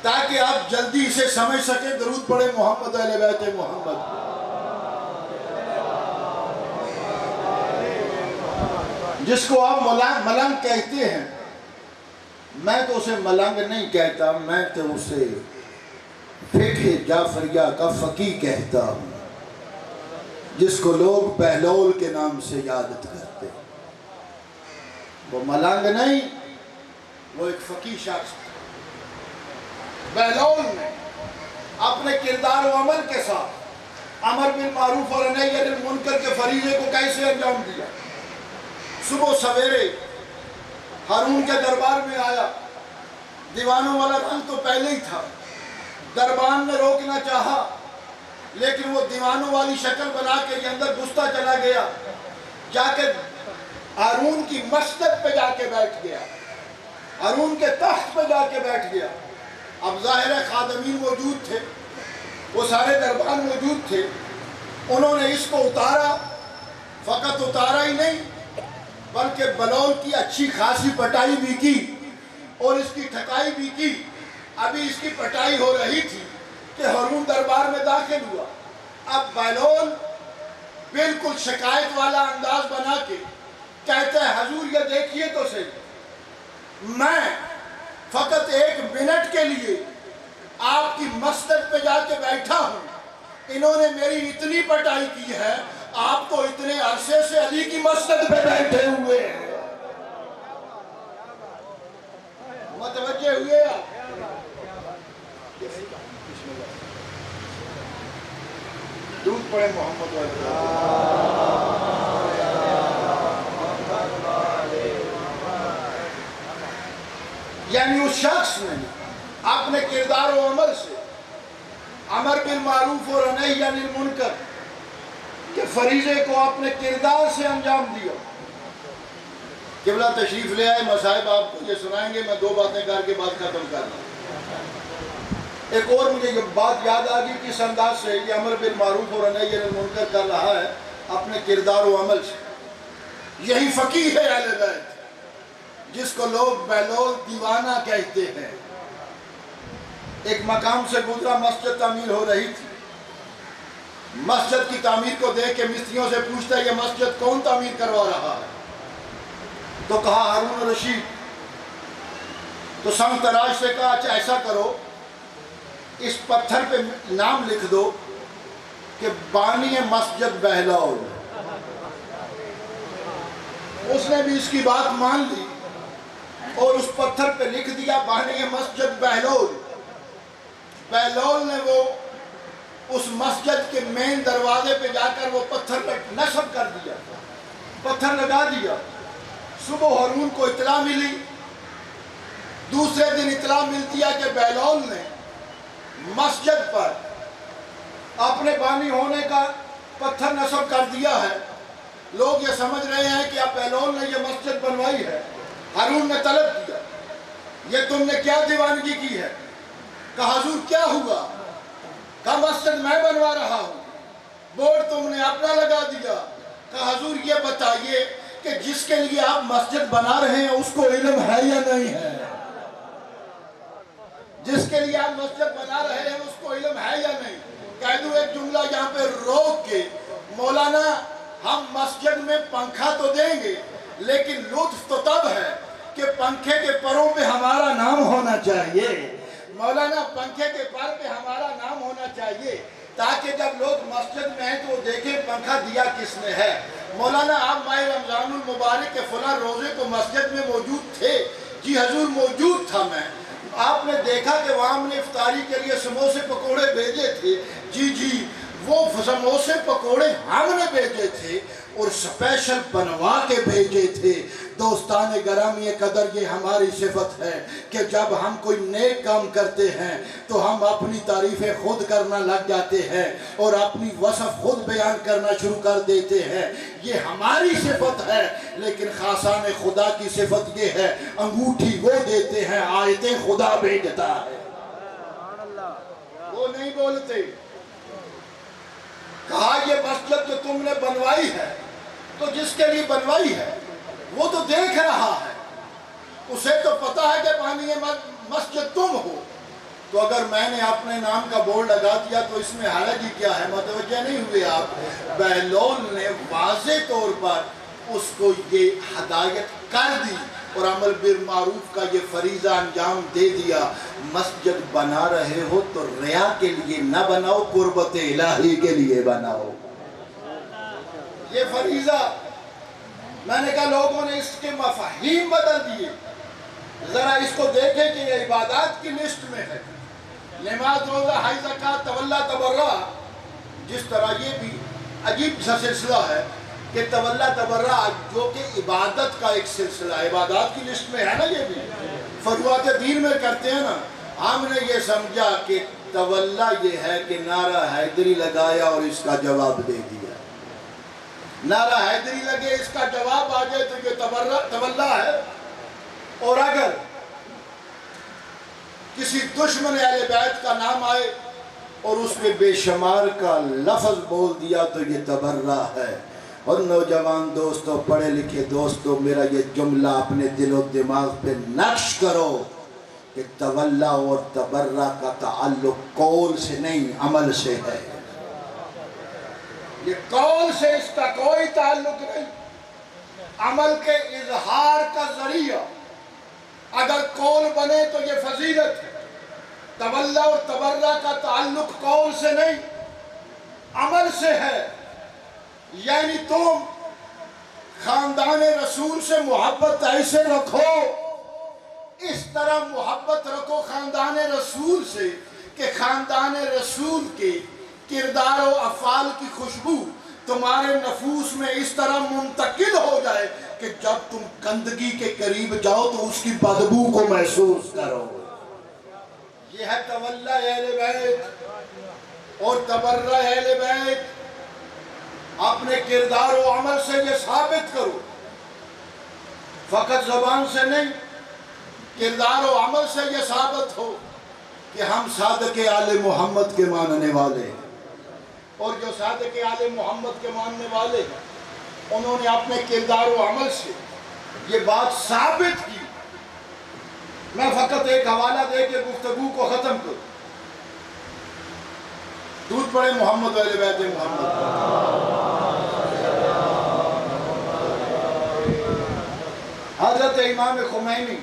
تاکہ آپ جلدی اسے سمجھ سکیں۔ درود پڑھیں محمد اہل بیت محمد۔ جس کو آپ ملنگ کہتے ہیں، میں تو اسے ملنگ نہیں کہتا، میں تو اسے فقہ جعفریہ کا فقیہ کہتا ہوں، جس کو لوگ بہلول کے نام سے یادت کرتے ہیں۔ وہ ملنگ نہیں، وہ ایک فقیہ شخص تھا۔ بہلول نے اپنے کردار و عمل کے ساتھ امر بالمعروف اور نہی عن المنکر کے فریضے کو کیسے انجام دیا؟ صبح سویرے ہارون کے دربار میں آیا، دیوانوں والا رنگ تو پہلے ہی تھا، دربان نے روکنا چاہا لیکن وہ دیوانوں والی شکل بنا کے یہ اندر گھستا چلا گیا، جا کے ہارون کی مسجد پہ جا کے بیٹھ گیا، ہارون کے تخت پہ جا کے بیٹھ گیا۔ اب ظاہر ہے خادمین موجود تھے، وہ سارے دربان موجود تھے، انہوں نے اس کو اتارا، فقط اتارا ہی نہیں بلکہ بلول کی اچھی خاصی پٹائی بھی کی اور اس کی ٹھکائی بھی کی۔ ابھی اس کی پٹائی ہو رہی تھی کہ ہارون دربار میں داخل ہوا۔ اب بلول بالکل شکایت والا انداز بنا کے کہتا ہے حضور یہ دیکھیے تو صحیح، میں فقط 1 منٹ کے لیے آپ کی مسجد پہ جا کے بیٹھا ہوں، انہوں نے میری اتنی پٹائی کی ہے، آپ تو اتنے عرصے سے علی کی مسجد پہ بیٹھے ہوئے ہیں۔ متوجہ ہوئے آپ؟ درود پڑھیں محمد یعنی اس شخص نے اپنے کردار و عمل سے امر بالمعروف اور نہی عن المنکر کے فریضے کو اپنے کردار سے انجام دیا۔ قبلہ تشریف لے آئے، مصائب آپ کو یہ سنائیں گے، میں 2 باتیں کر کے بات ختم کرنا۔ ایک اور مجھے یہ بات یاد آ گئی کس انداز سے یہ امر بالمعروف اور نہی عن المنکر کر رہا ہے اپنے کردار و عمل سے۔ یہی فقیہ ہے اہل بیت جس کو لوگ بہلول دیوانہ کہتے ہیں۔ ایک مقام سے گزرا، مسجد تعمیر ہو رہی تھی، مسجد کی تعمیر کو دیکھ کے مستریوں سے پوچھتا ہے یہ مسجد کون تعمیر کروا رہا ہے؟ تو کہا ہارون رشید۔ تو سنگ تراش سے کہا اچھا ایسا کرو، اس پتھر پہ نام لکھ دو کہ بانی مسجد بہلول۔ اس نے بھی اس کی بات مان لی اور اس پتھر پہ لکھ دیا بانی مسجد بہلول۔ بہلول نے وہ اس مسجد کے مین دروازے پہ جا کر وہ پتھر پہ نصب کر دیا، پتھر لگا دیا۔ صبح ہارون کو اطلاع ملی، دوسرے دن اطلاع ملتی ہے کہ بہلول نے مسجد پر اپنے بانی ہونے کا پتھر نصب کر دیا ہے۔ لوگ یہ سمجھ رہے ہیں کہ اب بہلول نے یہ مسجد بنوائی ہے۔ ہارون نے طلب کیا یہ تم نے کیا دیوانگی کی ہے؟ کہا حضور کیا ہوا؟ کہا مسجد میں بنوا رہا ہوں، بورڈ تم نے اپنا لگا دیا۔ کہا حضور یہ بتائیے کہ جس کے لیے آپ مسجد بنا رہے ہیں اس کو علم ہے یا نہیں ہے؟ جس کے لیے آپ مسجد بنا رہے ہیں اس کو علم ہے یا نہیں؟ کہہ دوں ایک جملہ یہاں پہ روک کے، مولانا ہم مسجد میں پنکھا تو دیں گے لیکن لطف تو تب ہے کہ پنکھے کے پروں پہ ہمارا نام ہونا چاہیے۔ مولانا پنکھے کے پر پہ ہمارا نام ہونا چاہیے تاکہ جب لوگ مسجد میں ہیں تو وہ دیکھیں پنکھا دیا کس نے ہے۔ مولانا آپ ماہ رمضان المبارک کے فلاں روزے کو مسجد میں موجود تھے؟ جی حضور موجود تھا میں۔ آپ نے دیکھا کہ وہاں ہم نے افطاری کے لیے سموسے پکوڑے بھیجے تھے؟ جی وہ سموسے پکوڑے ہم نے بھیجے تھے اور سپیشل بنوا کے بھیجے تھے۔ دوستان گرامی قدر یہ ہماری صفت ہے کہ جب ہم کوئی نیک کام کرتے ہیں تو ہم اپنی تعریفیں خود کرنا لگ جاتے ہیں اور اپنی وصف خود بیان کرنا شروع کر دیتے ہیں۔ یہ ہماری صفت ہے، لیکن خاصان خدا کی صفت یہ ہے انگوٹھی وہ دیتے ہیں، آیتیں خدا بھیجتا ہے۔ وہ نہیں بولتے۔ کہا یہ مسجد جو تم نے بنوائی ہے تو جس کے لیے بنوائی ہے وہ تو دیکھ رہا ہے، اسے تو پتا ہے کہ بانی مسجد تم ہو، تو اگر میں نے اپنے نام کا بورڈ لگا دیا تو اس میں حرج ہی کیا ہے؟ متوجہ نہیں ہوئے آپ؟ بہلول نے واضح طور پر اس کو یہ ہدایت کر دی اور عمل بالمعروف کا یہ فریضہ انجام دے دیا۔ مسجد بنا رہے ہو تو ریا کے لیے نہ بناؤ، قربت الہی کے لیے بناؤ۔ یہ فریضہ، میں نے کہا لوگوں نے اس کے مفاہیم بدل دیے۔ ذرا اس کو دیکھیں کہ یہ عبادات کی لسٹ میں ہے، نماز روزہ حج زکوٰۃ تولا تبرع۔ جس طرح یہ بھی عجیب سا سلسلہ ہے کہ تولا تبرع جو کہ عبادت کا ایک سلسلہ ہے، عبادات کی لسٹ میں ہے نا، یہ بھی فروعات دین میں کرتے ہیں نا۔ ہم نے یہ سمجھا کہ تولا یہ ہے کہ نعرہ حیدری لگایا اور اس کا جواب دے دیا، نعرہ حیدری لگے اس کا جواب آ جائے تو یہ تولا ہے۔ اور اگر کسی دشمن اہل بیت کا نام آئے اور اس میں بے شمار کا لفظ بول دیا تو یہ تبرع ہے۔ اور نوجوان دوستو، پڑھے لکھے دوستو، میرا یہ جملہ اپنے دل و دماغ پہ نقش کرو کہ تولا اور تبرع کا تعلق قول سے نہیں، عمل سے ہے۔ یہ قول سے اس کا کوئی تعلق نہیں، عمل کے اظہار کا ذریعہ۔ اگر قول بنے تو یہ فضیلت ہے۔ تولا اور تبرع کا تعلق قول سے نہیں، عمل سے ہے۔ یعنی تم خاندان رسول سے محبت ایسے رکھو، اس طرح محبت رکھو خاندان رسول سے کہ خاندان رسول کے کردار و افعال کی خوشبو تمہارے نفوس میں اس طرح منتقل ہو جائے کہ جب تم گندگی کے قریب جاؤ تو اس کی بدبو کو محسوس کرو۔ یہ ہے تولا اہل بیت اور تبرع اہل بیت۔ اپنے کردار و عمل سے یہ ثابت کرو، فقط زبان سے نہیں، کردار و عمل سے یہ ثابت ہو کہ ہم صادق آل محمد کے ماننے والے ہیں۔ اور جو صادق آل محمد کے ماننے والے ہیں انہوں نے اپنے کردار و عمل سے یہ بات ثابت کی۔ میں فقط ایک حوالہ دے کے گفتگو کو ختم کروں۔ درود پڑھے محمد اہل بیت محمد۔ حضرت امام خمینی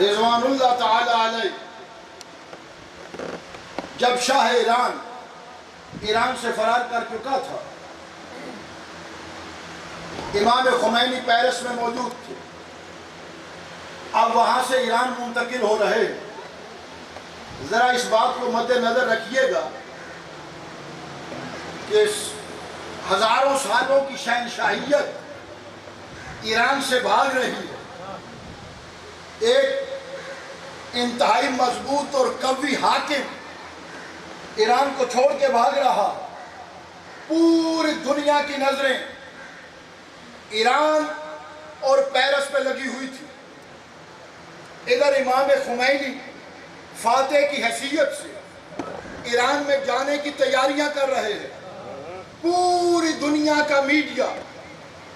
رضوان اللہ تعالی علیہ جب شاہ ایران سے فرار کر چکا تھا، امام خمینی پیرس میں موجود تھے۔ اب وہاں سے ایران منتقل ہو رہے۔ ذرا اس بات کو مد نظر رکھیے گا کہ ہزاروں سالوں کی شہنشاہیت ایران سے بھاگ رہی ہے۔ ایک انتہائی مضبوط اور قوی حاکم ایران کو چھوڑ کے بھاگ رہا۔ پوری دنیا کی نظریں ایران اور پیرس پہ لگی ہوئی تھی۔ ادھر امام خمینی فاتح کی حیثیت سے ایران میں جانے کی تیاریاں کر رہے ہیں۔ پوری دنیا کا میڈیا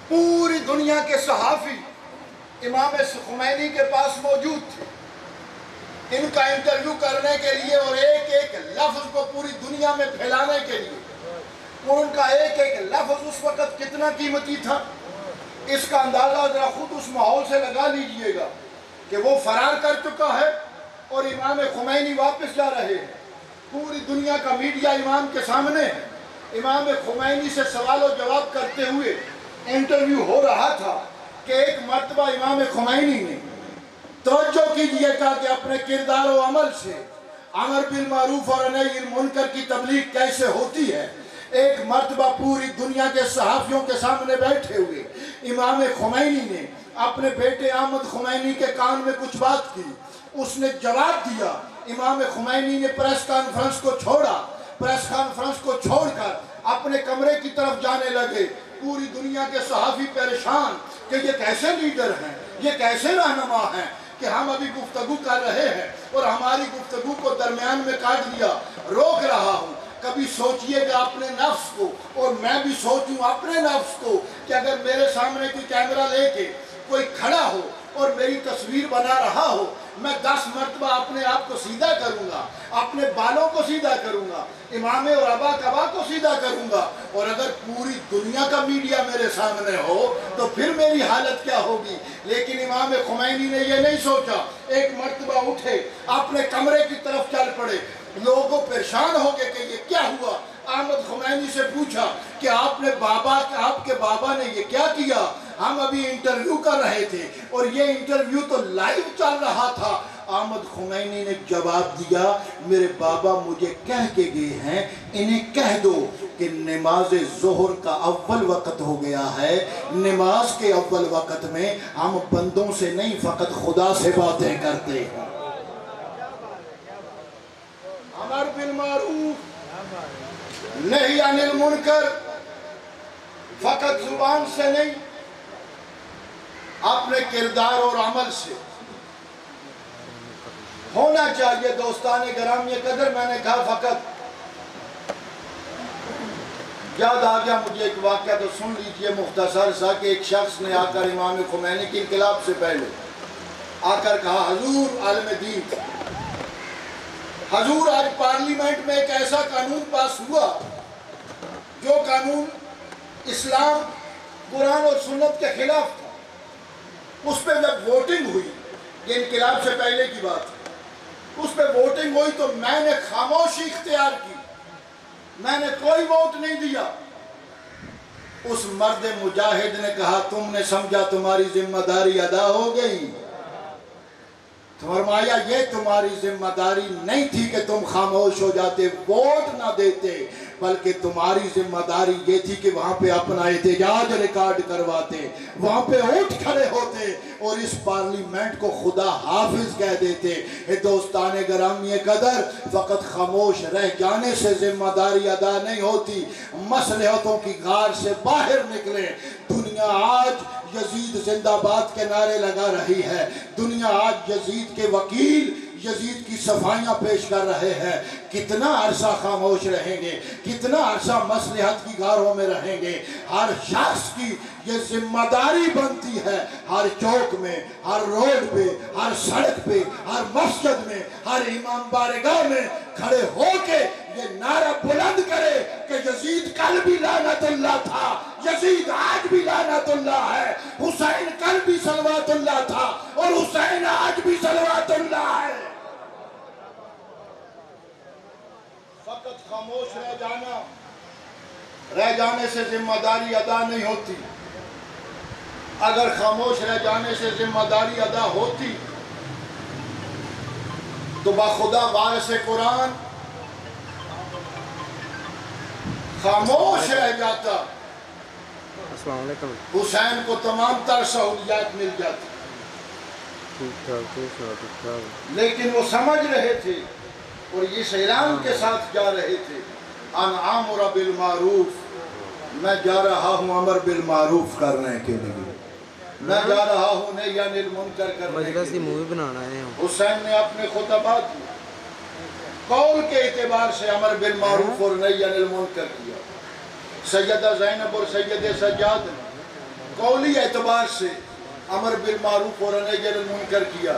پوری دنیا کے صحافی امام خمینی کے پاس موجود تھے ان کا انٹرویو کرنے کے لیے اور ایک ایک لفظ کو پوری دنیا میں پھیلانے کے لیے. اور ان کا ایک ایک لفظ اس وقت کتنا قیمتی تھا، اس کا اندازہ ذرا خود اس ماحول سے لگا لیجئے گا کہ وہ فرار کر چکا ہے اور امام خمینی واپس جا رہے ہیں. پوری دنیا کا میڈیا امام کے سامنے ہے. امام خمینی سے سوال و جواب کرتے ہوئے انٹرویو ہو رہا تھا کہ ایک مرتبہ امام خمینی نے توجہ کیجئے گا کہ اپنے کردار و عمل سے امر بالمعروف اور نہی عن المنکر کی تبلیغ کیسے ہوتی ہے. ایک مرتبہ پوری دنیا کے صحافیوں کے سامنے بیٹھے ہوئے امام خمینی نے اپنے بیٹے احمد خمینی کے کان میں کچھ بات کی. اس نے جواب دیا. امام خمینی نے پریس کانفرنس کو چھوڑا. پریس کانفرنس کو چھوڑ کر اپنے کمرے کی طرف جانے لگے. پوری دنیا کے صحافی پریشان کہ یہ کیسے لیڈر ہیں، یہ کیسے رہنما ہیں کہ ہم ابھی گفتگو کر رہے ہیں اور ہماری گفتگو کو درمیان میں کاٹ دیا. روک رہا ہوں. کبھی سوچئے گا اپنے نفس کو اور میں بھی سوچوں اپنے نفس کو کہ اگر میرے سامنے کوئی کیمرہ لے کے کوئی کھڑا ہو اور میری تصویر بنا رہا ہو، میں 10 مرتبہ اپنے آپ کو سیدھا کروں گا، اپنے بالوں کو سیدھا کروں گا، امامے اور ابا کبا کو سیدھا کروں گا. اور اگر پوری دنیا کا میڈیا میرے سامنے ہو تو پھر میری حالت کیا ہوگی. لیکن امام خمینی نے یہ نہیں سوچا. ایک مرتبہ اٹھے، اپنے کمرے کی طرف چل پڑے. لوگوں پریشان ہو گئے کہ یہ کیا ہوا. احمد خمینی سے پوچھا کہ آپ کے بابا نے یہ کیا کیا. ہم ابھی انٹرویو کر رہے تھے اور یہ انٹرویو تو لائیو چل رہا تھا. احمد خمینی نے جواب دیا، میرے بابا مجھے کہہ کے گئے ہیں انہیں کہہ دو کہ نماز ظہر کا اول وقت ہو گیا ہے. نماز کے اول وقت میں ہم بندوں سے نہیں فقط خدا سے باتیں کرتے ہیں. امر بالمعروف نہی عن المنکر فقط زبان سے نہیں، اپنے کردار اور عمل سے ہونا چاہیے. دوستان گرامی قدر، میں نے کہا فقط یاد آ گیا مجھے ایک واقعہ، تو سن لیجئے مختصر سا کہ ایک شخص نے آ کر امام خمینی کی انقلاب سے پہلے آ کر کہا، حضور عالم دین حضور، آج پارلیمنٹ میں ایک ایسا قانون پاس ہوا جو قانون اسلام، قرآن اور سنت کے خلاف تھا. اس پہ جب ووٹنگ ہوئی، یہ انقلاب سے پہلے کی بات ہے، اس پہ ووٹنگ ہوئی تو میں نے خاموشی اختیار کی، میں نے کوئی ووٹ نہیں دیا. اس مرد مجاہد نے کہا، تم نے سمجھا تمہاری ذمہ داری ادا ہو گئی. فرمایا یہ تمہاری ذمہ داری نہیں تھی کہ تم خاموش ہو جاتے، ووٹ نہ دیتے، بلکہ تمہاری ذمہ داری یہ تھی کہ وہاں پہ اپنا احتجاج ریکارڈ کرواتے، وہاں پہ اٹھ کھڑے ہوتے اور اس پارلیمنٹ کو خدا حافظ کہہ دیتے. دوستان گرامی قدر، فقط خاموش رہ جانے سے ذمہ داری ادا نہیں ہوتی. مصلحتوں کی غار سے باہر نکلیں. دنیا آج یزید زندہ باد کے نعرے لگا رہی ہے. دنیا آج یزید کے وکیل یزید کی صفائیاں پیش کر رہے ہیں. کتنا عرصہ خاموش رہیں گے، کتنا عرصہ مصلحت کی غاروں میں رہیں گے. ہر شخص کی یہ ذمہ داری بنتی ہے، ہر چوک میں، ہر روڈ پہ، ہر سڑک پہ، ہر مسجد میں، ہر امام بارگاہ میں کھڑے ہو کے یہ نعرہ بلند کرے کہ یزید کل بھی لعنت اللہ تھا، یزید آج بھی لعنت اللہ ہے، حسین کل بھی صلوات اللہ تھا اور حسین آج بھی صلوات اللہ ہے. فقط خاموش رہ جانے سے ذمہ داری ادا نہیں ہوتی. اگر خاموش رہ جانے سے ذمہ داری ادا ہوتی تو بخدا وارث قرآن خاموش رہ جاتا. السلام علیکم. حسین کو تمام تر سہولیات مل جاتی، لیکن وہ سمجھ رہے تھے اور اس اعلان کے ساتھ جا رہے تھے، ان آمر بالمعروف، میں جا رہا ہوں امر بالمعروف کرنے کے لیے، میں جا رہا ہوں نہی عن المنکر کرنے کے لیے. حسین نے اپنے خطبات میں قول کے اعتبار سے امر بالمعروف اور نہی عن المنکر کیا. سیدہ زینب اور سید سجاد نے قولی اعتبار سے امر بالمعروف اور نہی عن المنکر کیا،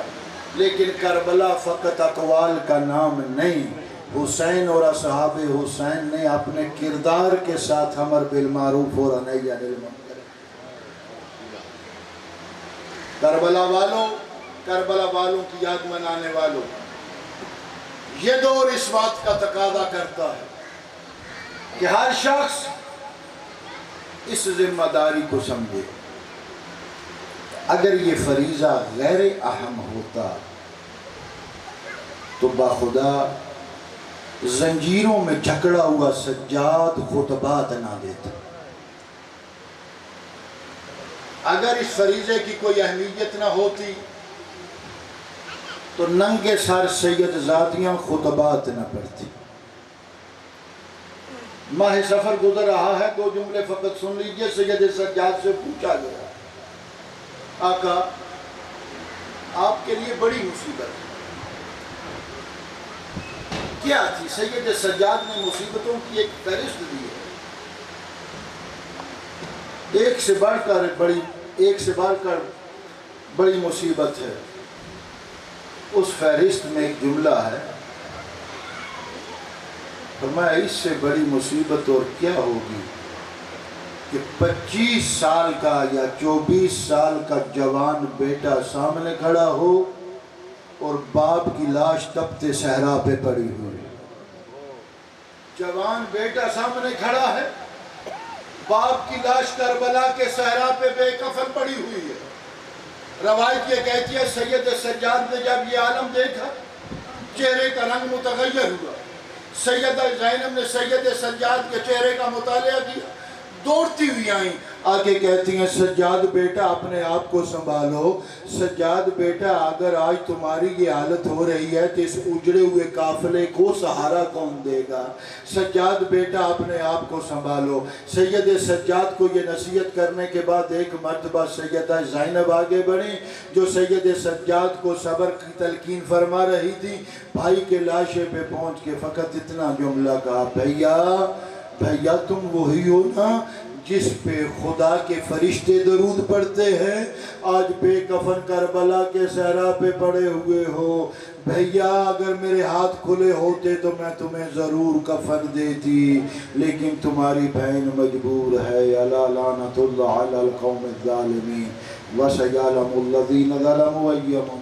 لیکن کربلا فقط اقوال کا نام نہیں، حسین اور اصحاب حسین نے اپنے کردار کے ساتھ امر بالمعروف اور نہی عن المنکر۔ کربلا والوں کی یاد منانے والوں، یہ دور اس بات کا تقاضا کرتا ہے کہ ہر شخص اس ذمہ داری کو سمجھے۔ اگر یہ فریضہ غیر اہم ہوتا تو باخدا زنجیروں میں جکڑا ہوا سجاد خطبات نہ دیتا۔ اگر اس فریضے کی کوئی اہمیت نہ ہوتی تو ننگے سر سید زادیاں خطبات نہ پڑھتی۔ ماہ سفر گزر رہا ہے، 2 جملے فقط سن لیجئے۔ سید سجاد سے پوچھا گیا، آقا آپ کے لیے بڑی مصیبت ہے، کیا تھی؟ سید سجاد نے مصیبتوں کی ایک فہرست دی ہے، ایک سے بڑھ کر بڑی مصیبت ہے۔ اس فہرست میں ایک جملہ ہے، فرمایا اس سے بڑی مصیبت اور کیا ہوگی کہ 25 سال کا یا 24 سال کا جوان بیٹا سامنے کھڑا ہو اور باپ کی لاش تپتے صحرا پہ پڑی ہوئی۔ جوان بیٹا سامنے کھڑا ہے، باپ کی لاش کربلا کے صحرا پہ بے کفن پڑی ہوئی ہے۔ روایت یہ کہتی ہے سید سجاد نے جب یہ عالم دیکھا چہرے کا رنگ متغیر ہوا۔ سیدہ زینب نے سید سجاد کے چہرے کا مطالعہ کیا، دوڑتی ہوئی آئیں، آگے کہتی ہیں سجاد بیٹا اپنے آپ کو سنبھالو، سجاد بیٹا اگر آج تمہاری یہ حالت ہو رہی ہے تو اس اجڑے ہوئے قافلے کو سہارا کون دے گا؟ سجاد بیٹا اپنے آپ کو سنبھالو۔ سید سجاد کو یہ نصیحت کرنے کے بعد ایک مرتبہ سیدہ زینب آگے بڑھی جو سید سجاد کو صبر کی تلقین فرما رہی تھی، بھائی کے لاشے پہ پہنچ کے فقط اتنا جملہ کہا، بھیا تم وہی ہو نا جس پہ خدا کے فرشتے درود پڑھتے ہیں، آج بے کفن کربلا کے صحرا پہ پڑے ہوئے ہو۔ بھیا اگر میرے ہاتھ کھلے ہوتے تو میں تمہیں ضرور کفن دیتی، لیکن تمہاری بہن مجبور ہے۔ الا لعنت اللہ علی القوم الظالمین وسیعلم الذین ظلموا ایہم